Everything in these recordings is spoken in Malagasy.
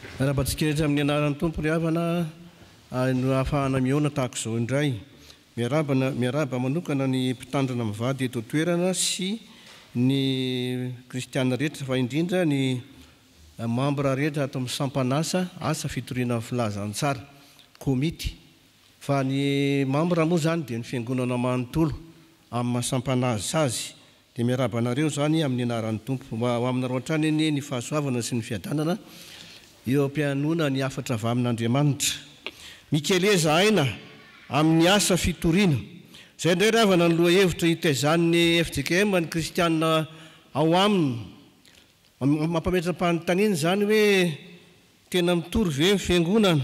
Raha-batsika amin'ny anaran'ny tompo ry havana no ahafahana miona tahaka izao indray. Miaraba manokana ny mpitandrina mivady eto toerana sy ny kristiana rehetra fa indrindra ny membre rehetra ato amin'ny sampanasa asa fitoriana filazantsara komity. Fa ny membre moa zany dia ny fiangonana manontolo amin'ny mahasampanasa azy. Dia miaraba anareo zany amin'ny anaran'ny tompo. Ho aminareo hatrany ny fahasoavana sy ny fiadanana eo am-pianona ny afatra avy amin'Andriamanitra. Mikeleza aina amin'ny asa fitoriana. Izay indray ravana ny loha hevitra hitaizan'ny FJKM ny kristiana ao aminy. Mampametram-panontaniana zany hoe tena mitory ve ny fiangonana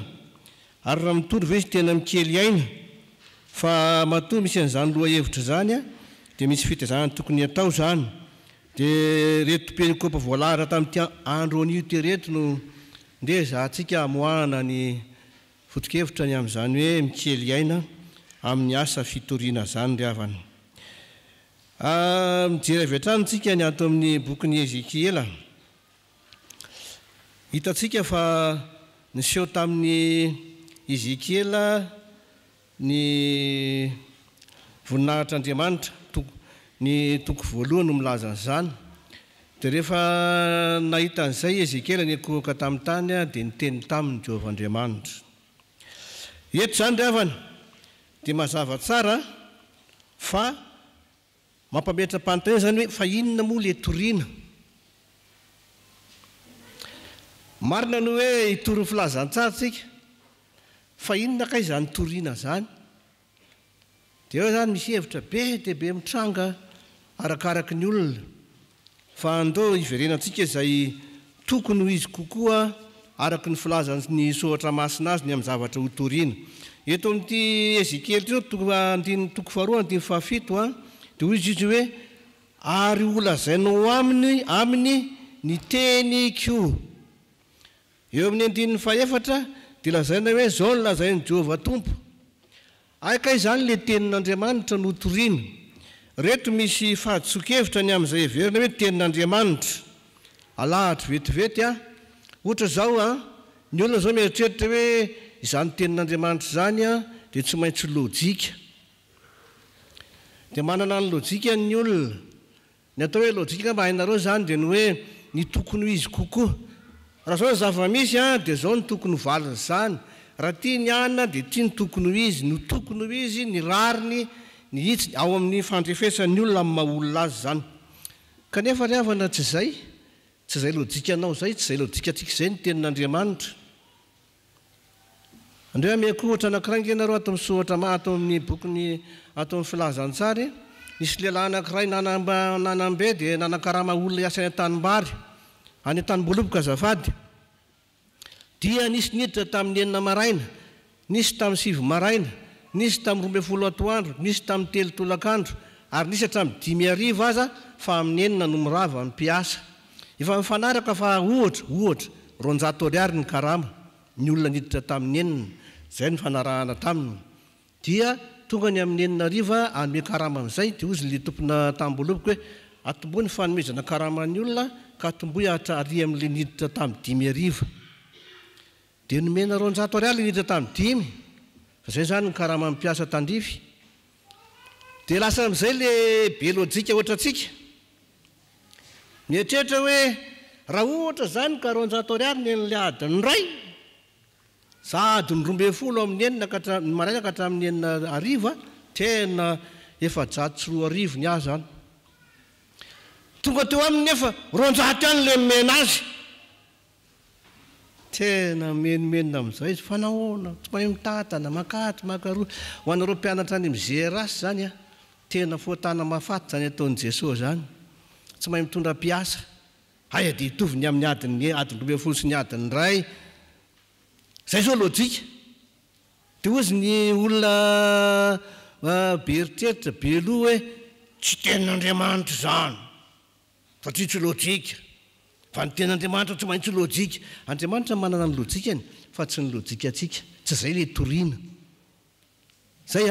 ary raha mitory ve izy tena mikely aina. Fa matoa misy an'izany loha hevitra zany dia misy fitaizana tokony atao zany. Dia reto Pentekopa voalahatra tamin'ity andro an'io tereto no ndeha zahantsika hamoahana ny foto-kevitra ny amin'izany hoe mikely aina amin'ny asa fitoriana zany ry havana. Mijery avy hatrany tsika ny ato amin'ny bokin'ny Ezekiela. Hitantsika fa niseho tamin'ny Ezekiela ny voninahitr'Andriamanitra, ny toko voalohany no milaza an'izany. Dia rehefa nahita an'izay Ezekiela ny ekohoka tamin'ny tany dia niteny taminy Jehovah Andriamanitra. Eto zany ry havana dia mazava tsara fa mampametram-panontaniana zany hoe fa inona moa le toriana. Marina no hoe hitory ny filazantsara tsika, fa inona kay zany toriana zany? Dia eo zany misy hevitra be dia be mitranga arakaraky ny olona. Fa andao hiverenantsika izay tokony ho izy kokoa araky ny filazan'ny sohatra masina azy ny amin'ny zavatra ho toriana. Eto amin'ity Ezekiela toko faharoa andiny fahafito dia hoy izy hoe ary holazainao aminy ny teny ko. Eo amin'ny andininy fahefatra dia lazaina hoe zao no lazain'i Jehovah Tompo. Aika izany le tenin'Andriamanitra no toriana. Reto misy fahadisokevitra ny amin'izay heverina hoe tenin'Andriamanitra. Alahatra vetivety ohatra zao ny olona zao mieritreritra hoe izany tenin'Andriamanitra zany dia tsy maintsy lojika. Dia manana ny lojika ny olona. Ny atao hoe lojika mba hainareo zany dia ny hoe ny tokony ho izy kokoa. Raha zao zava-misy dia zao ny tokony ho valiny zany. Raha tia ny anina dia tia ny tokony ho izy. Ny tokony ho izy ny rariny ny hitsy ao amin'ny fandrefesan'ny olona amin'ny maha-olona azy zany. Kanefa ry havana tsy izay. Tsy izay lojikanao zay, tsy izay lojikatsika izay ny tenin'Andriamanitra. Andreo miakohatra anankiray ngenareo ato amin'ny sohatra ato amin'ny bokyny ato amin'ny filazantsara. Nisy lehilahy anankiray nanambe dia nanakarama olona hiasa any an-tanimbary, any an-tanimboaloboka azafady. Dia nisy niditra tamin'ny 9 maraina, nisy tamin'ny 7 maraina, nisy tamin'ny 12 atoandro, nisy tamin'ny 3 tolakandro, ary nisy hatramin'ny 5 hariva aza fa amin'ny 9 no mirava ny mpiasa. Efa mifanaraka fa ohatra 200 ariary ny karama ny olona niditra tamin'ny 9. Zay ny fanarahana taminy. Dia tonga ny amin'ny 9 hariva anome karama amin'izay dia ozy le tompona tamboloboka hoe atomboy ny fanomezana karama ny olona ka atomboy ary amin'ile niditra tamin'ny 5 hariva. Dia nomena 200 ariary niditra tamin'ny 5. Fa zay zany ny karama mpiasa tandrify. Dia lasa amin'izay le be lojika ohatratsika. Mieritreritra hoe raha ohatra zany ka 200 ariary nen'le adiny ray, sady ny 12 amin'ny 9 maraina ka hatramin'ny 9 hariva, tena 404 ny ahy zany. Tonga teo aminy nefa 200 ihany le mena azy. Tena menomenina amin'izay izy fa nahoana tsy mahay mitatana makaty makaroa. Ho anareo mpianatra any mizeras zany tena foatana mafaty zany ataon'i Jesosy zany. Tsy mahay mitondra mpiasa. Aya dia hitovy ny amin'ny adiny 12 sy ny adiny ray. Zay zao lojika. Dia ozy ny olona be eritreritra be loha hoe tsy tenin'Andriamanitra zany satria tsy lojika. Fa ny tenin'Andriamanitra tsy maintsy lojika. Andriamanitra manana ny lojikany fa tsy ny lojikatsika. Tsy izay le toriana. Zay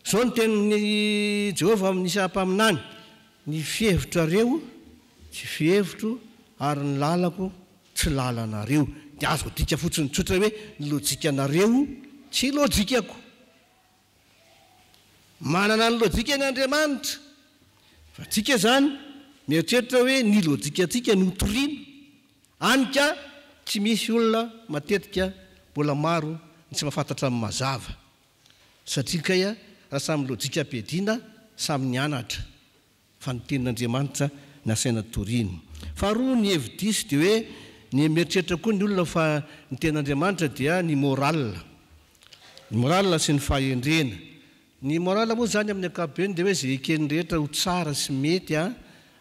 zao ny tenin'ny Jehovah amin'ny isa-paminany. Ny fihevitrareo tsy fihevitro ary ny lalako tsy lalanareo. dia azo dika fotsiny tsotra hoe ny lojikanareo tsy lojikako. Manana ny lojika ny Andriamanitra fa tsika zany mieritreritra hoe ny lojikatsika no toriana. Anika tsy misy olona matetika mbola maro ny tsy mahafantatra amin'ny mazava satria kaya raha samy lojika ampiadiana samy nianatra fa ny tenin'Andriamanitra ny asaina toriana. Faharoa ny hevi-diso dia hoe ny mieritreritra koa ny olona fa ny tenin'Andriamanitra dia ny moral. Ny moral sy ny fahendrena. Ny moral moa zany amin'ny ankapobeny dia hoe zay ekeny rehetra ho tsara sy mety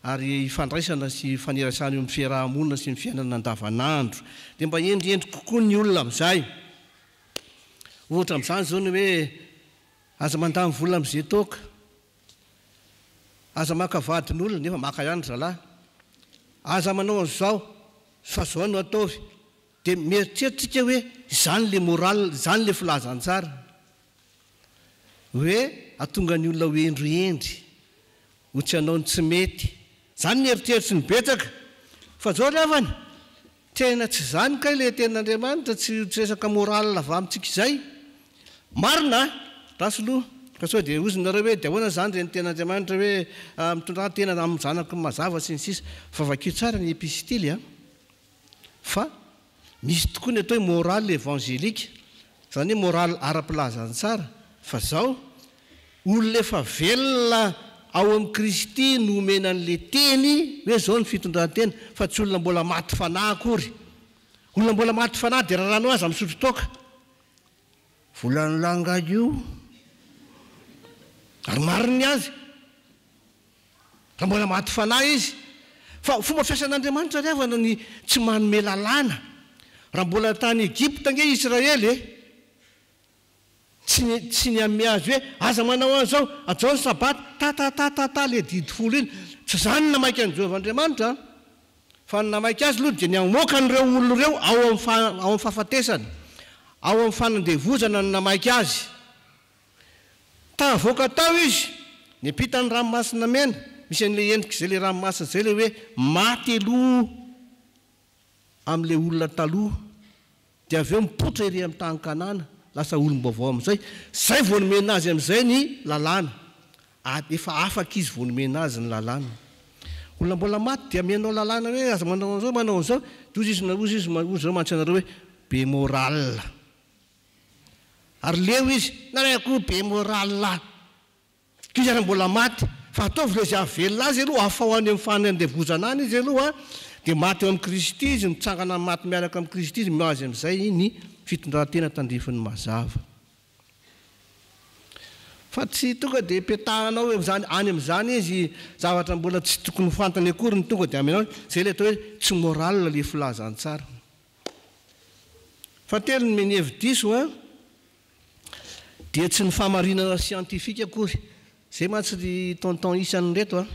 ary ifandraisana sy fanerasana eo amin'ny fiarahamonina sy ny fiainana andavanandro. Dia mba endriendry kokoa ny olona amin'izay. Ohatra amin'izany zao ny hoe aza mandamy vola amin'izay toka, aza maka vadin'olona nefa maka ihany zalahy, aza manao an'izao fa zao no ataovy. Dia mieritreritsika hoe izany le moral, izany le filazantsara hoe atonga ny olona ho endriendry ho tsy hanao ny tsy mety. Zany ny eritreritsy ny betsaka. Fa zao levany tena tsy zany kay le tenin'Andriamanitra, tsy resaka moral avy amintsika izay. Marina rasoloha ka sao dia ozonareo hoe dia ahoana zany reny tenin'Andriamanitra hoe mitondran-tena amin'ny zanaky mazava sy ny sisa. Fa vakio tsara ny epistily fa misy tokoa ny atao hoe moral evangelika, zany hoe moral ara-pilazantsara. Fa zao olona efa velona ao amin'ny Kristy no omena an'le teny hoe zao ny fitondran-tena, fa tsy olona mbola maty fanahy akory. Olona mbola maty fanahy dia raha rano azy misotro toka volany langa io ary mariny azy raha mbola maty fanahy izy. Fa fomba fiasan'Andriamanitra revana ny tsy manome lalàna. Raha mbola tany Egypta nge Israely tsy ny ame azy hoe aza manao an'izao atao ny sabaty tatatata le didy folo iny. Tsy zany namaika an' Jehovahandriamanitra fa ny namaika azy aloha dia ny amoaka an'ireo olona ireo ao amin'ny fahafatesana, ao amin'ny fanandevozana ny namaika azy. Tavoaka tao izy ny ampitany ranomasina mena, misy an'le endrika izay le ranomasina izay le hoe maty aloha amin'le olona taloha, dia avy eo mipotra ery amin'ny tany Kanana, lasa olom-baovao amin'izay. Zay vao nomena azy amin'izay ny lalàna. Efa afaka izy vao nomena azy ny lalàna. Olona mbola maty dia amenao lalàna hoe aza manao an'izao manao an'izao. Ozy izy mantsy anareo hoe be moral. Ary leo izy nareko be moral. Izy ary mbola maty fa ataovy le zay avelona azy aloha afa ho any amin'ny fanandevozana any izy aloha dia maty eo amin'ny Kristy izy, mitsangana maty miaraka amin'ny Kristy izy, miazy amin'izay ny fitondran-tena tandrifin'ny mazava. Fa tsy tonga dia petahanao any amin'izany izy zavatra mbola tsy tokony fantany akory ny tonga dia aminao zay le atao hoe tsy moral le filazantsara. Fa telo ny meny hevi-diso dia tsy ny famarinana siantifika akory. Zay mantsy ny tonton isany reto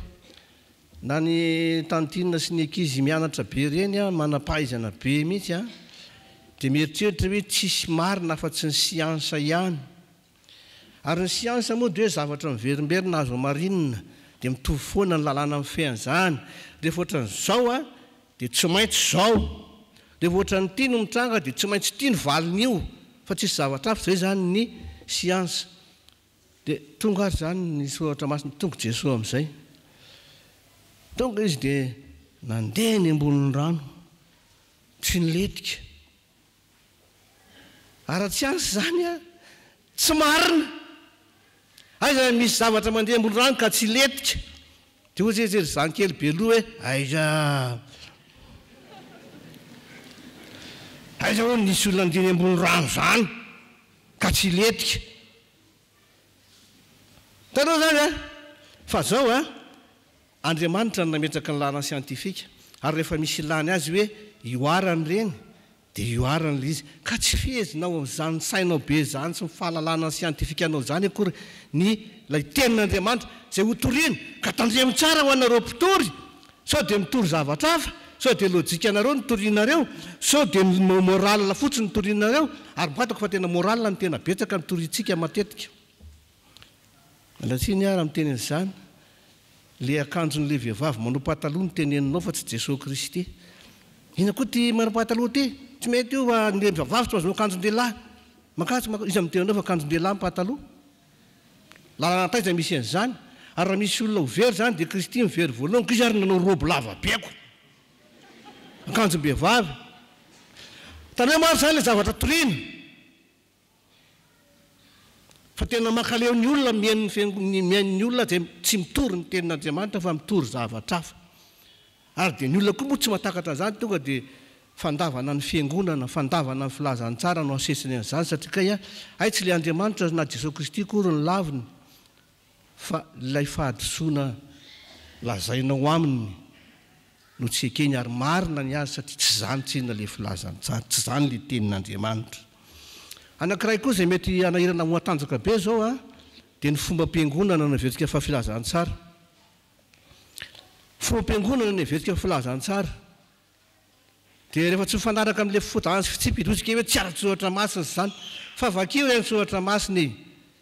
na ny tantinina sy ny ankizy mianatra be reny manam-pahaizana be mihitsy dia mieritreritra hoe tsisy marina fa-tsy ny siansa ihany. Ary ny siansa moa dia hoe zavatra miverimberina azo marinina dia mitovy foana ny lalàna amin'ny fian'izany. Rehefa ohatran'izao dia tsy maintsy zao. Rehefa ohatran'ny tia no mitranga dia tsy maintsy tia ny valin'io fa tsisy zavatra hafa. Zay zany ny siansa. Dia tonga ary zany ny soratra masina tonga Jesosy amin'izay. Tonga izy dia nandeha ny ambonin'ny rano tsy niletika. Ara-tsiansa zany tsy marina. Aiza misy zavatra mandeha ambony rano ka tsy letika. Dia ohatsy hoe zany kely be loha hoe aiza hoe nisy olona andeha ambony rano zany ka tsy letika. Tanao zany fa zao Andriamanitra no nametraka ny lalàna siantifika. Ary rehefa misy ilany azy hoe ioarany reny dia ioarany le izy. Ka tsy fehezinao amin'izany sainao be zany sy ny fahalalàna siantifikanao zany akory ny lay tenin'Andriamanitra zay ho toriana ka tandremo tsara ho anareo mpitory. Sao dia mitory zavatra hafa, sao dia lojikanareo ny torianareo, sao dia moral fotsiny ny torianareo. Ary mipatako fa tena moral ny tena betsaka ny toriantsika matetika. Alatsiny ary amin'ny tenin'izany le akanjon'le vehivavy manao pataloha ny teneninao fa tsy Jesosy Kristy. Ina koa ty manao pataloha ty? tsy mety io le vavavitra azonao akanjon-dehilahy makatsy izy amin'ny tenanao fa akanjon-dehilahy mpataloha lalana taiza misy an'izany ary raha misy olona hovery zany dia Kristy mivery voalohany ko izy ary nanao robo lava beko akanjom-behivavy tany hoe maro zany le zavatra toriana fa tena mankaleo ny olona miain'ny olona dia tsy mitory ny tenin'Andriamanitra fa mitory zavatra hafa ary dia ny olona koa moa tsy mahatakatra zany tonga dia fandavana ny fiangonana fandavana ny filazantsara no asesiny an'izany satria kay ay tsy le Andriamanitra na Jesosy Kristy kory ny laviny fa ilay fahadisoana lazainao aminy no tsy ekeny ary marina ny azy satria tsy zany tsinona le filazantsara tsy zany le tenin'Andriamanitra anankiray koa izay mety anahirana moatanjaka be zao dia ny fomba am-piangonana no avetika fa filazantsara fomba am-piangonana no avetika fa filazantsara dia rehefa tsy mifanaraka amin'ilay fotany sy fitsipidosika hoe tsy ara-tsoatra masina zany fa vakio reny tsoatra masina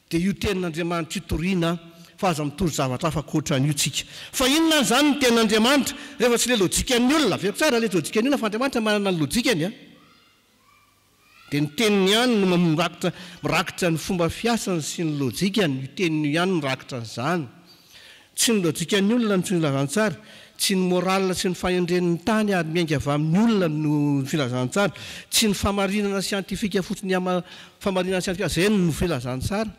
dia io tenin'Andriamanitra itoriana fa aza mitory zavatra hafa koatran'io tsika fa inona zany ny tenin'Andriamanitra rehefa tsy le lojikan'ny olona aveko tsara le lojikan'ny olona fa Andriamanitra manana ny lojikany dia ny teniny ihany no mirakitra ny fomba fiasany sy ny lojikany io teniny ihany mirakitra an'izany tsy ny lojikan'ny olona no tsy ny filazantsara tsy ny moral sy ny fahendren'ny tany ary miainga avy amin'ny olona no filazantsara tsy ny famarinana siantifika fotsiny famarinana siantifika zay no filazantsara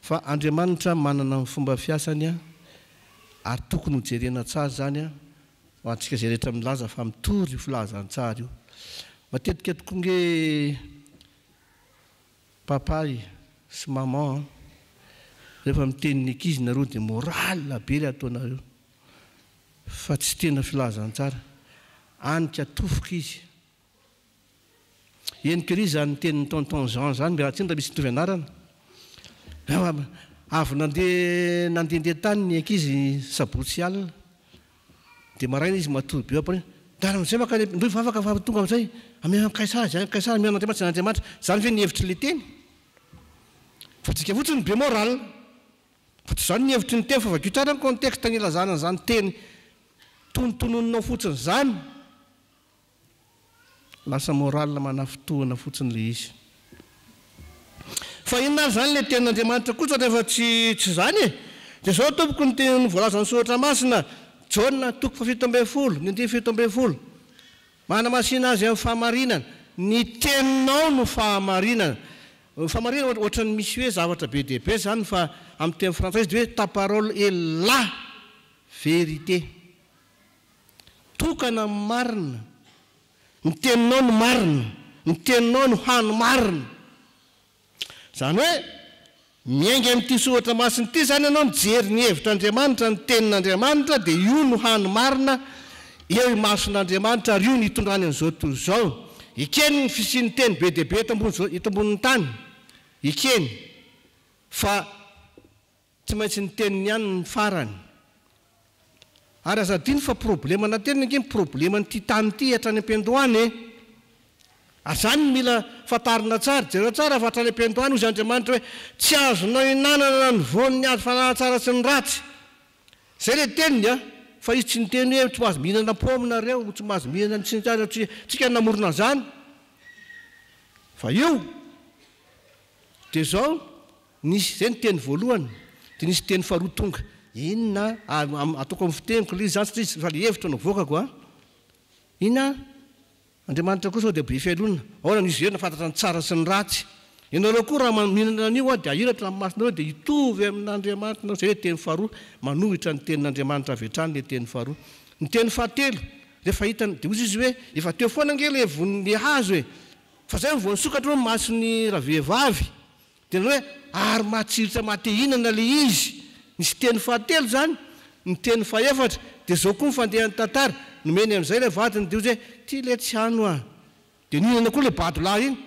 fa Andriamanitra manana ny fomba fiasany ary tokony ho jerena tsara zany ho antsika izay rehetra milaza fa mitory io filazantsara io matetika tokoa nge papay sy maman rehefa miteniny ankizy nareo dia moral be le ataonareo fa tsy tena filazantsara anika tofoka izy enikry zany tenin'ny tonton Jean zany miaratsiny raha misy mitovy anarana avy nandehandeha tany ny ankizy sabotsy alina dia maraina izy matory be apany dara amin'izay maka ndoy vavaka fa tonga amin'izay kaisara mian'Andriamanitra sy n'Andriamanitra zany ve ny hevitry le teny fa tsika fotsiny be moral fa tsy zany ny hevitry ny teny fa vakio tsara ny contexte ny ilazana zany teny tonotononinao fotsiny zany lasa moral manafitohana fotsiny le izy fa inona zany le tenin'Andriamanitra kosa rehefa tsy zany dia zao tompoko ny teny voalazan'ny soratra masina Jaona 7:10 ny 7:10 manamasina azy amin'ny fahamarinana ny teninao no fahamarinana ohatran'ny misy hoe zavatra be dehibe zany fa amin'ny teny frantsay dia hoe ta parole est la vérité tokana marina ny teninao no marina ny teninao no hany marina zany hoe miainga amin'ity soratra masina ity zany ianao mijery ny hevitr'Andriamanitra ny tenin'Andriamanitra dia io no hany marina eo imason'Andriamanitra ary io ny hitondrany an'izao toy izao ikeny ny fisian'ny teny be dehibe eto ambonin'ny tany ikeny fa tsy maintsy ny teniny ihany ny farany ary azadiny fa problema na teniny ange problema nyity tany ity hatrany am-pendohany azany mila fatarina tsara jereo tsara fa hatrany am-pendohany ozy Andriamanitra hoe tsy azonao hinanana ny voan'ny azo fanahy-tsara sy ny ratsy zay le teniny fa izy tsy ny teny hoe tsy mahazo mihinana pominareo tsy mahazo mihinana tsitsara tsika namorona zany fa io dia zao nisy zay ny teny voalohany dia nisy teny faharoa tonga inona ataoko amin'ny fiteniko le izy zany satria fa le hevitra no voakako inona Andriamanitra koa sao dia be fialonana ahoana ny izy ireo nafantatra ny tsara sy ny ratsy ianareo koa raha mihinana an'io dia ahiratra amin'ny masonareo dia hitovy amin'Andriamanitra zay hoe teny faharoa manohitra ny tenin'Andriamanitra avy hatrany le teny faharoa ny teny fahatelo rehefa hitany dia ozy izy hoe efa teo foana nge le von'ny hazo hoe fa zay voan'ny sokatra hoe masony ravehivavy dia hoe ary matsiritra matehinana le izy nisy teny fahatelo zany ny teny fahaefatra dia zao koa mifandehan'ny tantara nomeny amin'izay le vatiny dia ozy hoe ty le tsy hano dia nihinana koa le badolahy iny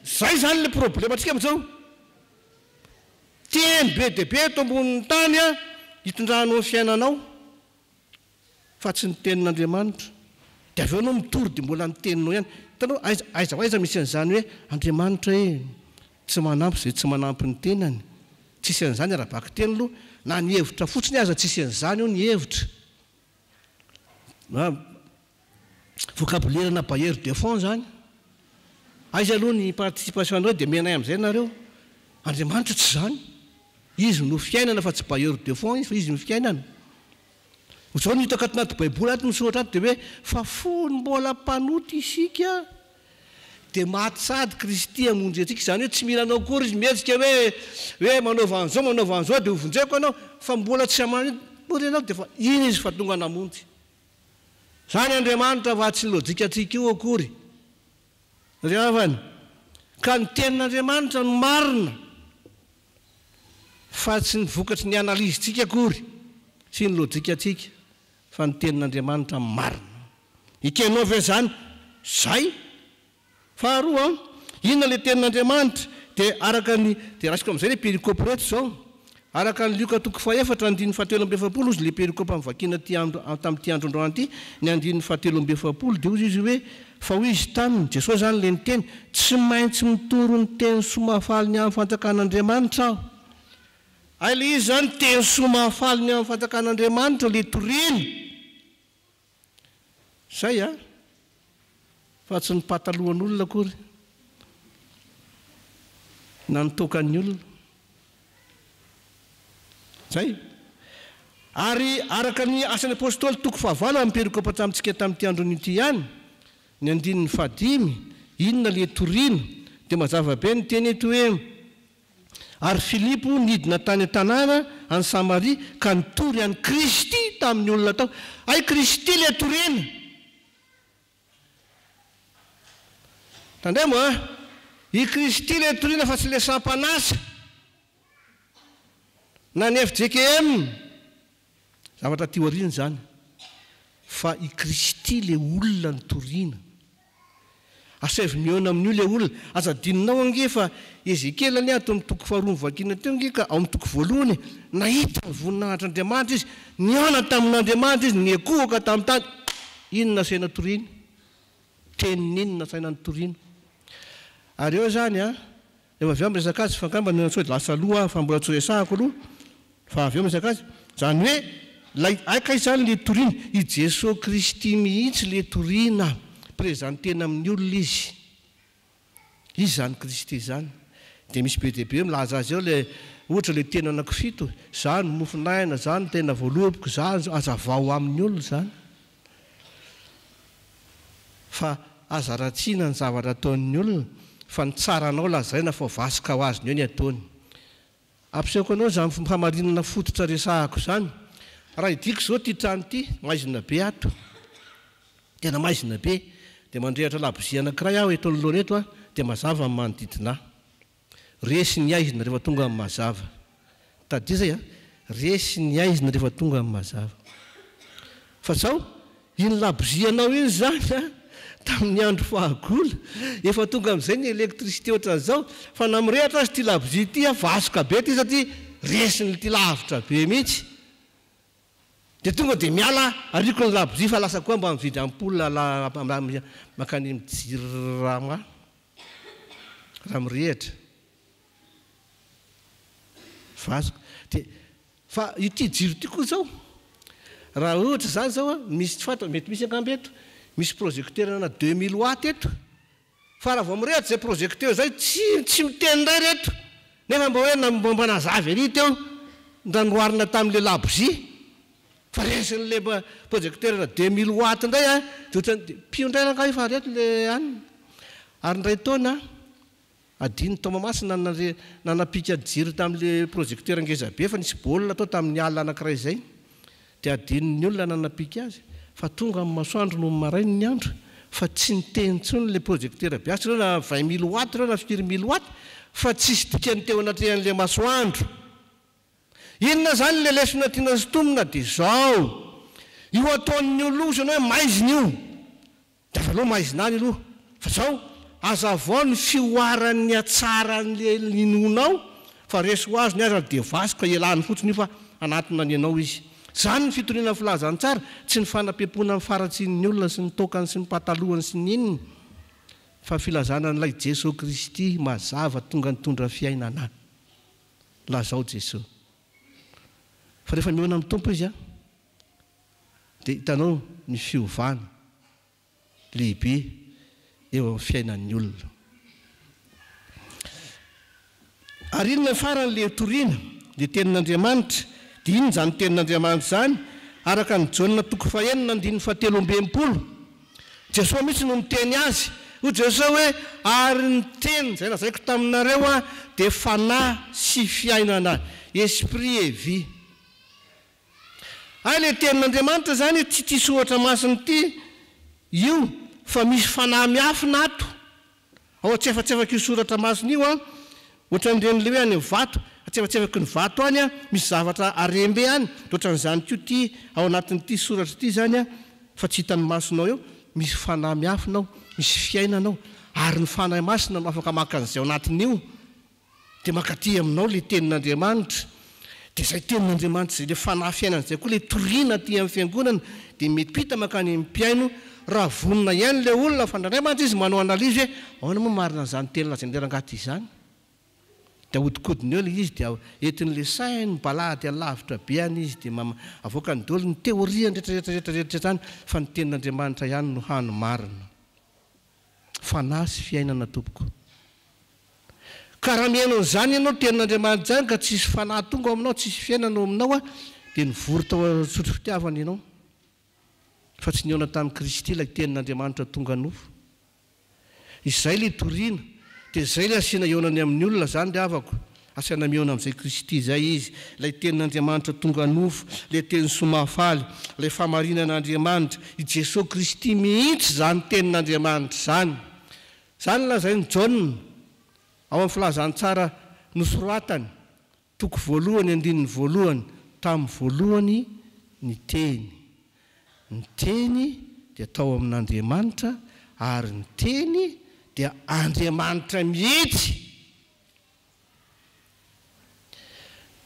zay zany le problema atsika amin'izao teny be dehibe eto ambonin'ny tany hitondranao ny fiainanao fa tsy ny tenin'Andriamanitra dia avy eo anao mitory dia mbola ny teninao ihany hitanao aiza misy an'izany hoe Andriamanitra tsy manampy zay tsy manampy ny tenany tsisy an'izany arabaky teny aloha na ny hevitra fotsiny aza tsisy an'izany io ny hevitra vocabulaire-na bailleur de fonds zany. Aiza aloha ny participation anareo dia menay amin'izay nareo. Andriamanitra tsy zany. Izy no fiainana fa tsy bailleur de fonds izy fa izy no fiainana. Zao no hitaka tanaty baiboly ato misoratra ato dia hoe fa fony mbola mpanoty isika dia matsady Kristy hamonjy antsika. Izany hoe tsy mila anao akory izy mihetsika hoe manaova an'izao dia hovonjeko anao fa mbola tsy hamory anao dia fa iny izy fa tonga namonjy. Zany Andriamanitra fa tsy lôjika antsika io akory. Rehavany ka ny tenin'Andriamanitra no marina fa tsy ny vokatry ny analizitsika akory sy ny lôjika antsika fa ny tenin'Andriamanitra marina. Ikenao ve zany? Zay. Faharoa, inona le tenin'Andriamanitra dia araka ny dia rasiko amin'izay le perikopy reto zao. Araka ny Luka 4:7-7 izy le perikopy amin'ny vakina tamin'ity andro androany ity, ny 7:7 dia ozy izy hoe fa hoy izy taminy Jesosy zany le niteny tsy maintsy mitoro ny teny somafaly ny amin'ny fanjakan'Andriamanitra aho. Ay le izy zany teny somafaly ny amin'ny fanjakan'Andriamanitra le torina. Zay a fa tsy ny patalohan'olona akory na ny tokan'ny olona. Zay. Ary araka ny asan'ny apôstôly 9 amin'ny perikopy tamintsika tamin'ity androny ity ihany, ny 5, inona le torina dia mazava be ny teny eto hoe ary Filipo nidina tany an-tanàna any Samaria ka nitory any Kristy tamin'ny olona tao. Ay Kristy le torina. Tandremo a? I Kristy le torina fa tsy le sampanasa na ny FJKM. Zavatra ty oriny zany. Fa i Kristy le olona ny torina. Aseviniona amin'io le olona. Aza dininao ange fa Ezekela ny ato amin'ny 2 vakina teo nge ka ao amin'ny 1 nahita ny voninahitr'Andriamanitra izy, niana tamin'Andriamanitra izy, niekohoka tamin'ny tany. Inona saina torina? Tenin'inona saina ny torina? Ary eo zany a, efa avy eo miresaka azy, fa angamba ny sao lasa aloha fa mbola tsy resahako aloha, fa avy eo miresaka azy. Zany hoe aika izany le torina, i Jesosy Kristy mihitsy le torina, prezantena amin'ny olona izy. Izy zany Kristy zany. Dia misy be dia be milaza azy eo le ohatra le tena anankifito, zany mofinaina, zany tena voaloboko, zany azavao amin'ny olona zany. Fa azaratsiana ny zavatra ataon'ny olona, fa ny tsaranao lazaina fa vasika ho azy ny eo ny ataony. Ampisehoako anao zany famarinana fototra resahako zany. Raha idiko zao ty trano ity, maizina be ato. Tena maizina be. Dia mandrehatra labozia anankiray aho eto anoloana eto a, dia mazava amin'ny manodidina. Resy ny aizina rehefa tonga amin'ny mazava. Tadia zay a, resy ny aizina rehefa tonga amin'ny mazava. Fa zao, iny labozianao iny zany a, tamin'ny andro fahagola, efa tonga amin'izay ny elektricité ohatran'izao, fa namorehatra azy ty labozia ity a, vasoka be ty satria resiny ty lavitra be mihitsy. Dia tonga dia miala ariko ny labozia fa lasa koa mba mividy ampola makany mijiry raha mirehatra. Vasoka. Fa ity jiro ity koa zao, raha ohatra zany zao a, misy tsy fantatra, mety misy angamby eto, misy projecteur na 2000 watts eto. Fa raha vao mirehatra zay projecteur zay, tsy miteny indray reto. Nefa mba hoe mba nazavy ery teo, ndanoarina tamin'ile labozia. Fa resin'le projecteur na 2000 watts indray a, dia pio indray ranka efa reto le anina. Ary ndray taona, adiny tao Mahamasina nanapika jiro tamin'ile projecteur ngezabe, fa nisy baolina tao tamin'ny alina anankiray izay. Dia adin'ny olona nanapika azy. Fa tonga amin'ny masoandro no marainy ny andro, fa tsy niteny intsony le projecteur be. Asy reo na 20 000 watts, reo na 4 000 watts, fa tsisy dikany teo anatrehan'le masoandro. Inona zany le lesona tiana sotomina dia zao. Io ataon'ny olosana hoe maizina io. Dia fa aloha maizina any aloha. Fa zao, azavao ny fioaran'ny atsaran'le linonao, fa resy ho azy ny aza dia vasoka ialany fotsiny io fa anatina ny anao izy. Zany ny fitoriana filazany tsara, tsy ny fanapepona amin'ny faratsin'ny olona sy ny tokany sy ny patalohany sy ny inony, fa filazana n'ilay Jesosy Kristy mazava tonga nitondra fiainana. Lazao Jesosy. Fa rehefa mihoana amin'ny tompo izy a, dia hitanao ny fiovana. lehibe eo amin'ny fiainan'ny olona. Ary inona farany le toriana le tenin'Andriamanitra, dia inona zany tenin'Andriamanitra zany? Araka ny Jaona 9:7-20. Jesosy mihitsy no miteny azy. Ho Jesosy hoe ary ny teny zay lazaiko taminareo dia fanahy sy fiainana, esprit et vie. Le tenin'Andriamanitra zany tsy ty soratra masiny ty io fa misy fanahy miafina ato ao atsefatsefaka io soratra masiny io ohatran'ireny le hoe any amin'ny vato atsefatsefaky ny vato any misy zavatra arembe any ohatran'izany koa ty ao anatin'ity soratra ity zany fa tsy hitan'ny masonao eo misy fanahy miafinao, misy fiainanao, ary ny fanahy masina no afaka maka an'izay ao anatin'io dia makaty aminao le tenin'Andriamanitra. Dia izay tenin'Andriamanitra zay le fanahy fiainana zay koa le toriana ty amin'ny fiangonana dia mipita makany mpiaino raha vonona ihany le olona fandran'Andriamanitra izy manao analizy hoe ahoana moa marina an'izany teny lazainy lerangaty izany. Dia ahodikodiny eo le izy dia entin'le sainy balady alavitra be any izy dia avoaka ny dolo ny teoria rehetrarehetrarehetra zany fa ny tenin'Andriamanitra ihany no hany marina. Fanahy sy fiainana tompoko. Ka raha mihaino an'izany ianao tenin'Andriamanitra zany ka tsisy fanahy tonga ao aminao, tsisy fiainana aminao dia nivory tao sotro fitiavana ianao. Fa tsy niona tamin'ny Kristy ilay tenin'Andriamanitra tonga nofo. Izay le toriana, dia izay le asiana ionany amin'ny olona zany le avako. Asiana miona amin'izay Kristy izay izy, ilay tenin'Andriamanitra tonga nofo, ilay teny somafaly, ilay famarinan'Andriamanitra, i Jesosy Kristy mihitsy zany tenin'Andriamanitra zany. Zany lazainy Jaona ao amin'ny filazantsara nosoratany, 1:1 tamin'ny voalohany ny teny. Ny teny dia tao amin'Andriamanitra ary ny teny dia Andriamanitra mihitsy.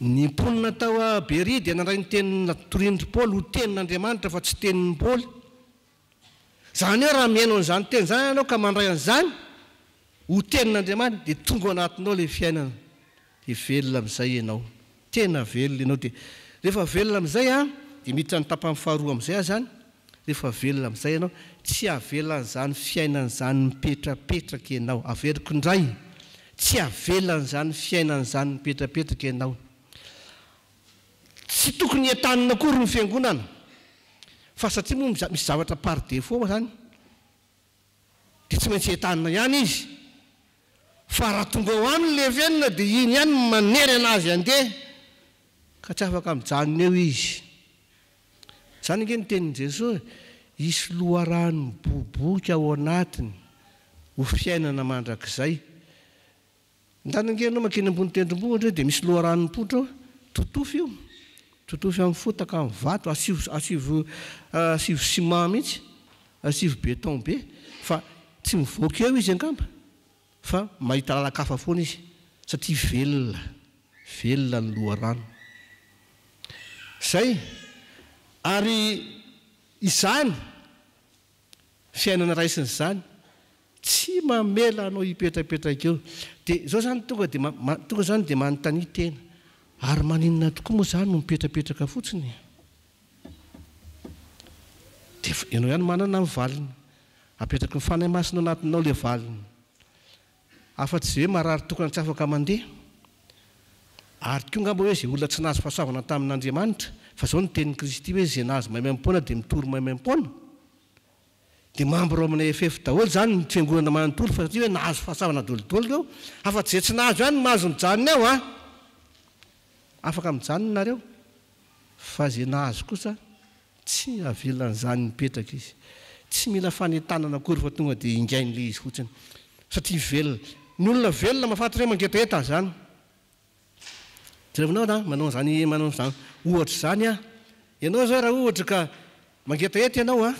Ny mponina tao a Beria dia nandray ny tenina torian'i Paoly ho tenin'Andriamanitra fa tsy tenin'ny Paoly. Zany hoe raha mihaino an'izany teny zany ianao ka mandray an'izany ho tenin'Andriamanitra dia tonga anatinao le fiainana dia velona amin'izay ianao, tena velona ianao. Dia rehefa velona amin'izay dia miditra ny tapany faharoa amin'izay zany. Rehefa velona amin'izay ianao tsy avelan'izany fiainan'izany mipetrapetraka ianao, averiko indray, tsy avelan'izany fiainan'izany mipetrapetraka ianao. Tsy tokony entanina akory ny fiangonana fa satria moa misy zavatra par défaut zany dia tsy maintsy entanina ihany izy. Fa raha tonga ao aminy le venona dia iny ihany manery anazy andeha ka tsy afaka mijanona eo izy. Zany nge ny tenin'i Jesosy, isy loharano miboboka ao anatiny ho fiainana mandrakizay. Ndanynge anao makeny ambony tendrombohitra dia misy loharano mipoitra totofy io, totofy amin'ny fotaka amin'ny vato, asivo ciment mihitsy, asivo béton be, fa tsy mivoaka eo izy angamba fa mahita lalakafa foana izy satria velona ny loharano. Zay ary izany fiainana raisin'izany tsy mamela anao hipetrapetraka eo. Dia zao zany tonga zany dia manontany tena, ary maninona tokoa moa zany no mipetrapetraka fotsiny? Dia ianao ihany manana ny valiny, apetraka ny fanahy masina anatinao le valiny. Afa-tsy hoe marary tokana tsy afaka mandeha. Ary koa ngamba hoe izay olona tsy nahazo fahasoavana tamin'Andriamanitra, fa zao ny tenin'i Kristy hoe izay nahazo maimaimpona dia mitory maimaimpona. Dia mamboro aminay efefy daholo zany ny fiangonana manontolo fa satria hoe nahazo fahasoavana dolodolo eo. Afa-tsy izay tsy nahazo ihany mahazo mijanona ao afaka mijanona nareo. Fa izay nahazo kosa tsy avelan'izany mipetraka izy. Tsy mila fanentanana akory fa tonga dia ingain'le izy fotsiny satria velona. Ny olona velona mahafantatra hoe mangetaheta zany. Jerevinao manao zany ohatra zany ianao zao raha ohatra ka mangetaheta ianao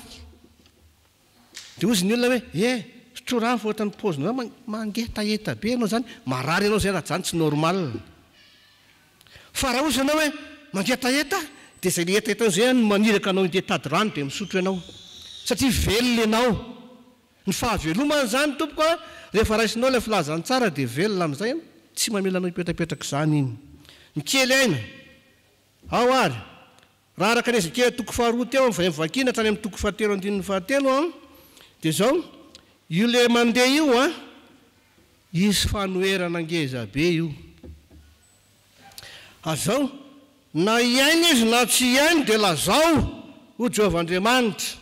dia ozy ny olona hoe sotrorano fa ohatran'ny paozinao mangetaheta be ianao zany, marary ianao zay raha zany tsy normal. Fa raha ozy ianao hoe mangetaheta dia izay le etaetao zay no maniraka anao indea tady rano dia misotro ianao satria velona ianao. Ny fahavelomana zany tompoko rehefa raisinao ilay filazany tsara dia velona amin'izay tsy mamela anao hipetrapetraka izany iny. Mikely aina ao ary raha araka ny Ezekely 4:2 teo amin'ny vakiana hatrany amin'ny 7:7 dia zao io le mandeha io a isy fanoerana angeza be io azao na iainy izy na tsy iainy dia lazao ho Jehovah'Andriamanitra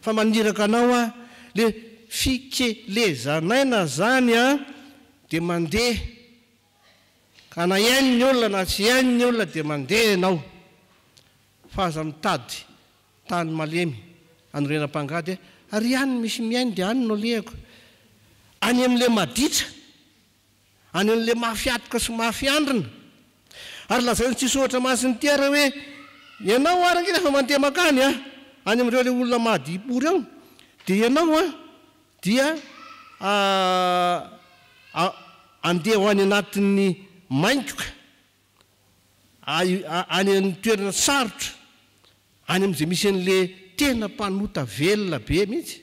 fa maniraka anao a le fikelezanaina zany a dia mandeha ka na iainy ny olona na tsy iainy ny olona dia mandeha ianao fa aza mitady tany malemy anorenam-pangady ary ihany misy miainy dia any no lehako any amin'le maditra any amin'le mafiatoka sy mafiandrina ary lazay tsisy ohatra masiny ty ara hoe ianao araka rehefa mandeha makany a any amin'ireo le olona mahadipory ao dia ianao a dia andeha ho any anatin'ny mainkoka any amin'ny toerana sarotra any amin'izay misy an'le tena mpanota velona be mihitsy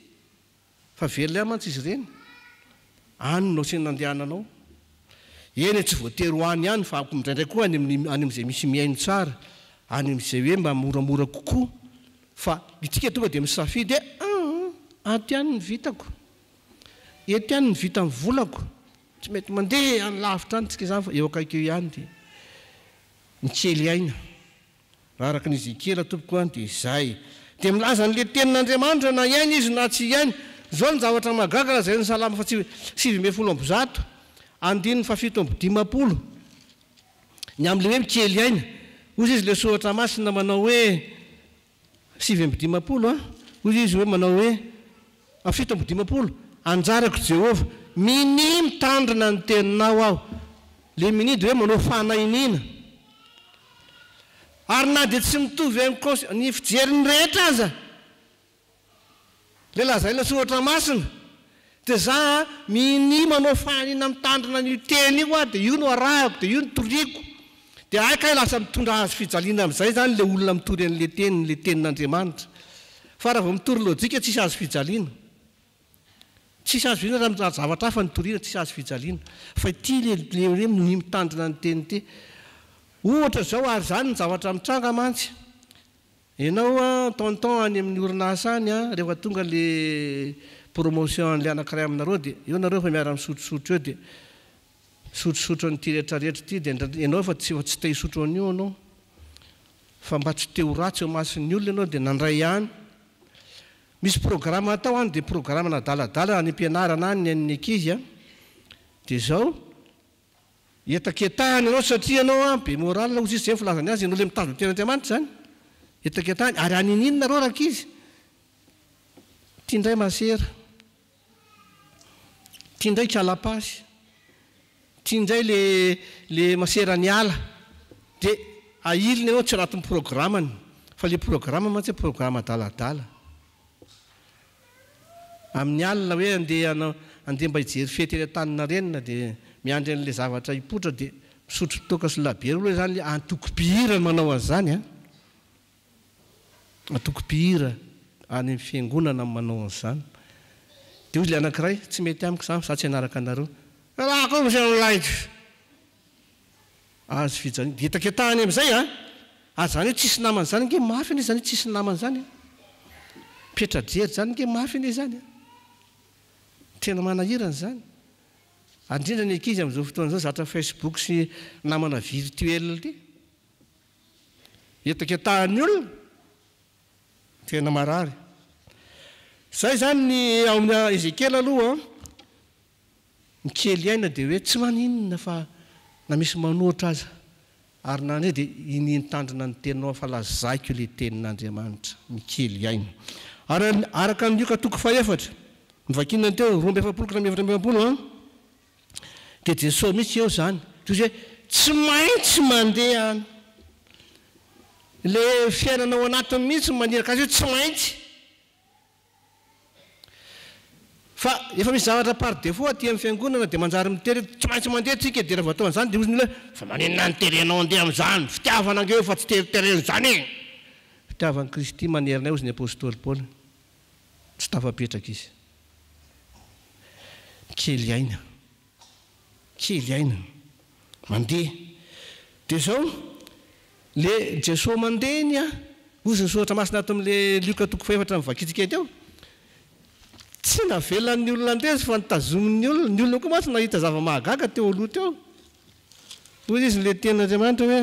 fa velona ihany mantsy izy ireny any no sy nandehananao eny tsy voatery ho any ihany fa indraindray koa any amin'izay misy miaino tsara any amin'izay hoe mba moramora kokoa fa itsika tonga dia misafidy aty ihany ny vitako ety ihany ny vita ny volako tsy mety mandeha any lavitra any tsika izany fa eo akaiky eo ihany dia mikely aina raha araka ny Ezekela tompoko any dia izay dia milaza n'le tenin'Andriamanitra na iainy izy na tsy iainy zao ny zavatra magaga zay ny salama fa 700 andininy fa 750 ny amin'le hoe mikely aina ozy izy le soratra masina manao hoe 750 ozy izy hoe manao hoe 750 anjarako Jehova mini mitandrina ny teninao aho le mini dia hoe manao fanainina ary na dia tsy mitovy ny fijeriny rehetra aza le lazaina soratra masina dia za mini manao fanina mitandrina ny teny io a dia io no arahako dia io no toriko dia aika lasa mitondra azy fijaliana amin'izay zany le olona mitory an'le tenin'Andriamanitra fa raha vao mitory lojika tsisy azy fijaliana tsisy azy fijaliana raha zavatra hafa nitoriana tsisy azy fijaliana fa ity le hoe mitandrina ny teny ty ohatra zao ary zany ny zavatra mitranga mantsy ianao a tonton any amin'ny orinasa any a rehefa tonga le promotion an'le anankiray aminareo dia eo nareo fa miara misotrosotro eo dia sotrosotro an'ity rehetrarehetra ity dia ianao fa tsy te hisotro an'io anao fa mba tsy te ho ratsy eo masin'ny olona ianao dia nandray ihany misy programme atao any dia programme nadaladala any am-pianarana any ny ankizy a dia zao etaketahany ianao satria ianao a be moral ozy izy zay filazany azy ianao le mitandro tenin'Andriamanitra zany etaketahany ary aninina reo rakizy tia indray masera tia indray kalapasy tia indray le masera ny ala dia ailina ianao tsy anatin'ny programmany fa le programme mantsy hoe programme adaladala amin'ny alina hoe andeha mba hijery fety eny an-tanina renina dia miandry an'le zavatra hipotra dia misotro toka sy labiera olo zany le antoko-pihira manao an'izany a antoko-pihira any amin'ny fiangonana manao an'izany dia ozy le anankiray tsy mety amiko zany fa za tsy hanaraka anareo raha koa misy an'laitro azo fijaliana dia etaketahany amin'izay a ary zany hoe tsisy namany zany nge mafy anie zany hoe tsisy namany zany petrajery zany nge mafy anie zany tena manahirana zany andrindra ny ankizy amin'izao fotoana zao zatra Facebook sy namana virtuel ty etaketahany olona tena marary zay zany ny amin'ny Ezekela aloha mikely aina dia hoe tsy maninona fa na misy manoatra aza ary nany hoe dia inintandrina ny teninao fa lazaiko le tenin'Andriamanitra mikely aina ary araka ny Luka 4:7 mivakinana teo 2:70 dia Jesosy mihitsy eo zany toy hoe tsy maintsy mandeha any le fiainanao anatiny mihitsy maniraka azy hoe tsy maintsy fa efa misy zavatra par défaut aty amin'ny fiangonana dia manjary mitery tsy maintsy mandeha tsika dia raha vao ataon'izany dia ozy ny hoe fa maninona niterenao andeha amin'izany fitiavana angeo fa tsy teritereny zany e fitiavan'i Kristy manerina ozy ny apôstôly Paoly tsy tafapetraka izy kely aina mandeha dia zao le Jesosy mandeha iny a ozy ny soratra masina ato amin'le Luka 4:7 mivakitsika teo tsy navelan'ny olona ndezy fa nitazomin'ny olona koa matsy nahita zava-mahagaga teo aloha teo toy izy le tenin'Andriamanitra hoe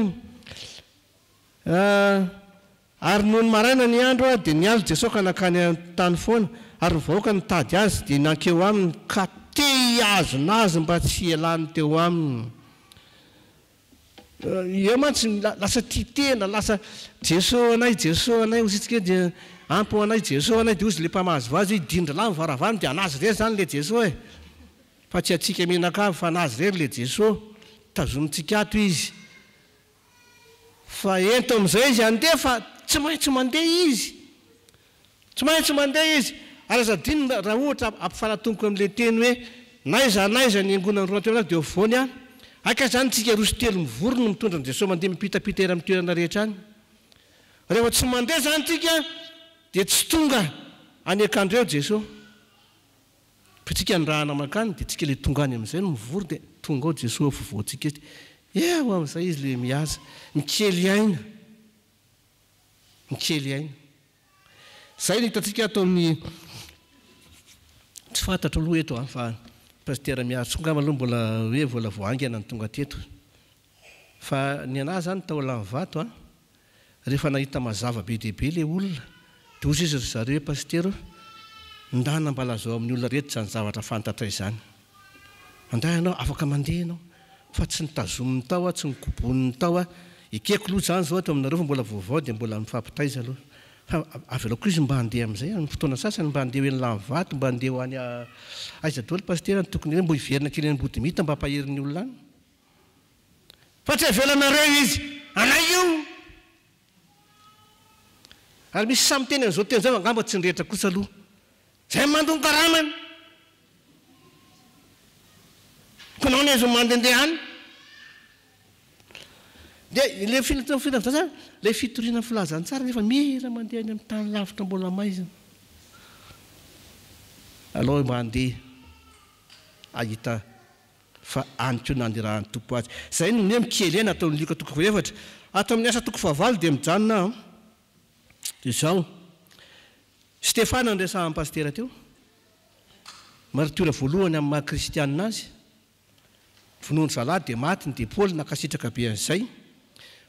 ary noho ny maraina ny andro a dia niazo Jesosy ka nakany tany foana ary ny vahoaka nitady azy dia nankeo aminy ka te hiazon'azy mba tsy ialany teo aminy. Eo mantsy lasa titena lasa Jesosy anay ositsika dia ampo anay Jesosy anay dia ozy le mpamahazo azy dindra lamy varavany dia anazy rery zany le Jesosy fa tsy atsika menakavy fa anazy rery le Jesosy tazomitsika ato izy fa ento amin'izay izy andeha fa tsy maintsy mandeha izy ary azadinina raha ohatra ampifanatomboko amin'le teny hoe naiza ny angonany roa teo dia voany a aka zany tsika roso telo mivorona mitondra ny Jesosy mandeha mipitapita era amin'ny toerana rehetra any rehefa tsy mandeha zany tsika dia tsy tonga any akandro eo Jesosy fa tsika ny raha namakany dia tsika le tonga any amin'izay no mivory dia tonga ao Jesosy fovoantsika eo amin'izay izy le miasa mikely aina zay ny hitantsika atao amin'ny tsy fantatra aloha eto fa pasitera miaritsy nga maloha mbola hoe vola voangana ny tonga teto fa ny anahy zany tao lany vato rehefa nahita mazava be dehibe le olona dia ozy izy ry zareo hoe pasitera ndana mbala zao amin'ny olona rehetra zany zavatra fantatra izany andahy ianao afaka mandeha ianao fa tsy nitazominy tao tsy nikoboniny tao ikeko loha zany zao ato aminareo fa mbola vaovao dia mbola mifampitaiza aloha fa avy alako izy mba handeha amin'izay ny fotoana sasany mba handeha hoe ny lany vato mba handeha ho any aiza daholo pasitera tokony hoe mbo hiverina kely ny bodimita mba hampaherin'ny olona any fa tsy avelanareo izy anay io ary misy samy teny an'izao teny zay angamba tsy nrehetra kosa aloha zay mandony karamany konao ny azo mandendeha any dia le filaza le fitoriana filazany tsara nefa mira mandeha any amin'ny tany lavitra mbola maizina aloha mba handeha ahita fa aniko nanderahany tompo azy zay no hoe mikely ena atao nylika toko faefatra atao amin'ny asa toko fahavalo dia mijanona dia zao Stefana nresahan'ny pasitera teo martyra voalohany amin'ny maha kristianina azy vonoany zalahy dia maty ny dia Paoly nakasitraka be an'izay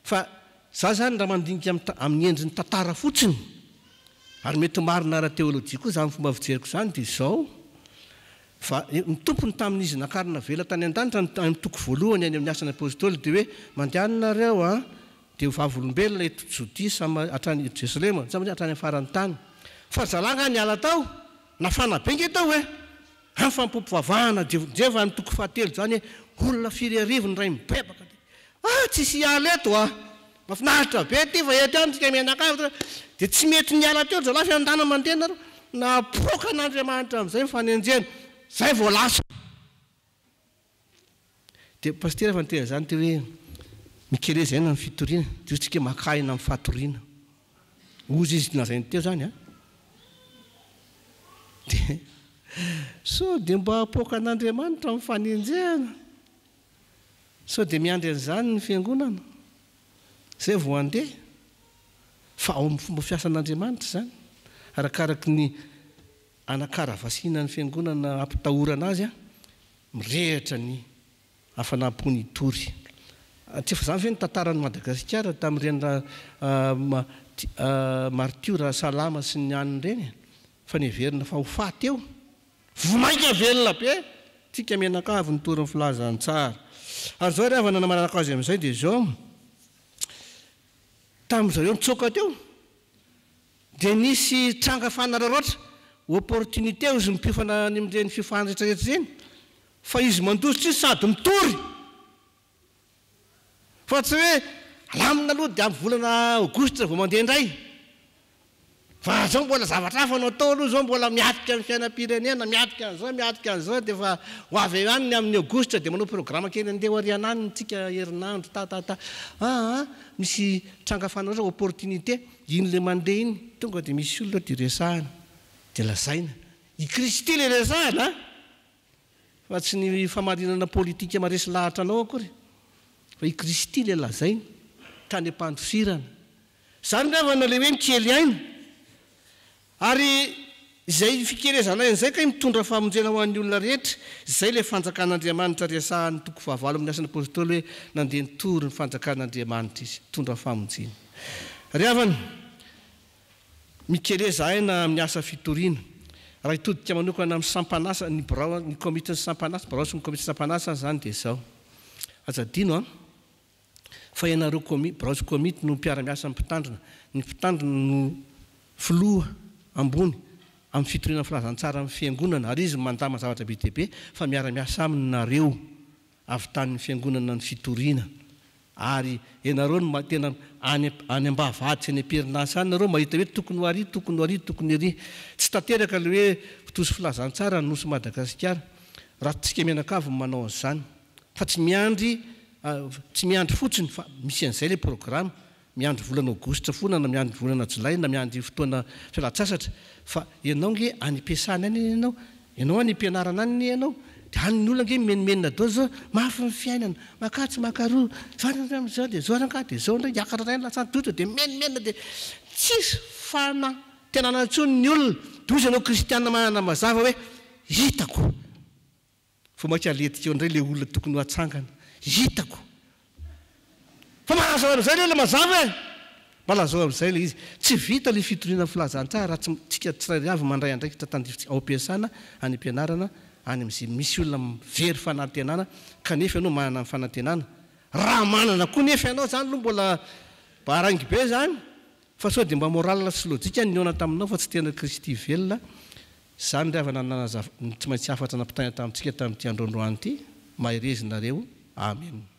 fa za zany raha mandinika amin'ny endriny tantara fotsiny ary mety marina ara-teolojia koa zany fomba fijeriko zany dia zao fa ny tompony tamin'izy nakarina vela tany an-danitra amin'ny toko voalohany any amin'ny asany apôstôly dia hoe mandehananareo dia vavolombelona eto Jodia hatrany Jerosalema hatrany afarany tany fa zalanga niala tao nafana benga tao hoe fampopivavahana jeva ny toko fahatelo zany hoe olona firy arivo ny ray mibebaka tsisy hiala eto mafinaritra be ty fa eto any tsika menakavitra dia tsy mety niala teo zalahy fiandana mandeha nareo napoka an'Andriamanitra amin'izay mifanenjena zay vao lasa dia pasitera fa nitena zany teo hoe mikele zay na ny fitoriana dia ozy tsika makaina amin'ny fatoriana ozy izy nazainy teo zany dia so dia mba apoka an'Andriamanitra mifanenjehana so dia miandry an'izany ny fiangonana zay vao andeha fa ao amin'ny fomba fiasan'Andriamanitra zany arakaraky ny anakara vasiana ny fiangonana ampitahorana azy mirehitra ny afanampony tory tsy efa zany ve ny tantaran'ny Madagasikara tamin'ireny martyra salama sy ny aniny reny fa niverina fa ho faty eo vomaika velona be tsika menakavy ny torin'ny filazany tsara ary zao ry avana namanaraka azy amin'izay dia zao tamin'izareo mitsoka teo dia nisy tranga fanararoatra opportunité izy mipifana ny amin'ireny fifandraitrarehetra ireny fa izy mandositra izy sady mitory fa tsy hoe alamina aloha dia amin'ny volana aogositra vao mandeha indray fa zao mbola zavatra hafa no atao aloha zao mbola miatika ny fiainam-pirenena miatika an'izao dia fa ho avy any ny amin'ny aogositra dia manao programma kely andeha ho arianany tsika herinandro misy tranga fanaraotra opportunité iny le mandeha iny tonga dia misy olona dia resahana dia lazaina i Kristy le resahana fa tsy ny famarinana politika maresy lahatra anao akory fa i Kristy le lazaina tany am-pandosirana zany rehefa na le hoe mikely aina ary izay fikerezana izay ka mitondra famonjena ho an'ny olona rehetra izay le fanjakan'Andriamanitra resahany toko fahavalo amin'ny asany apôstôly hoe nandeha nitory ny fanjakan'Andriamanitra izy mitondra famonjena. Ry havana, mikereza aina amin'ny asa fitoriana. Raha hitodika manokana amin'ny sampanasa ny komite ny sampanasa, braosy ny komite sampanasa zany dia izao. Azadino fa ianareo braosy komite no mpiara-miasa amin'ny mpitandrina, ny mpitandrina no filoha ambony amin'ny fitoriana filazantsara amin'ny fiangonana ary izy mandama zavatra be dia be fa miara-miasa aminy nareo avy tanin'ny fiangonana ny fitoriana. Ary ianareo no tena any ambavahatra ny am-perinasa any nareo mahita hoe tokony ho ary, tokony ho ary, tokony ary. Tsy tanteraka le hoe mpitosy filazantsara nosy Madagasikara raha tsika mianakavy manao an'izany fa tsy miandry fotsiny fa misy an'izay le programme, miandry volana aogositra foana na miandry volana jolay na miandry fotoana fialan-tsasatra fa ianao nge any am-piasana any ianao any am-pianarana any ianao dia any ny olona nge menimenina dao zao mafy ny fiainana makatsy makaroa zao dia zao ranka dia zao ndray hiakatra ray latsany dotra dia menimenina dia tsisy tenana ntsony ny olona dia ozy ianao kristianina manana mazava hoe hitako fa makaletika eo indray le olona tokony ho atsangana hitako fa malazao amin'izay le olona mazava e malazao amin'izay le izy tsy vita le fitoriana filazantsara raha tsika tsirairay avy mandray andraikitra ao am-piasana any am-pianarana any amin'izay misy olona very fanantenana kanefa ianao manana ny fanantenana raha manana koa nefa ianao zany aloha mbola barangy be zany fa sao dia mba moral sy lojika ny niona taminao fa tsy tena Kristy velona. Zany ry havana tsy maintsy afatra nampitaina tamintsika tamin'ity androandroany ity maherezi nareo. Amen.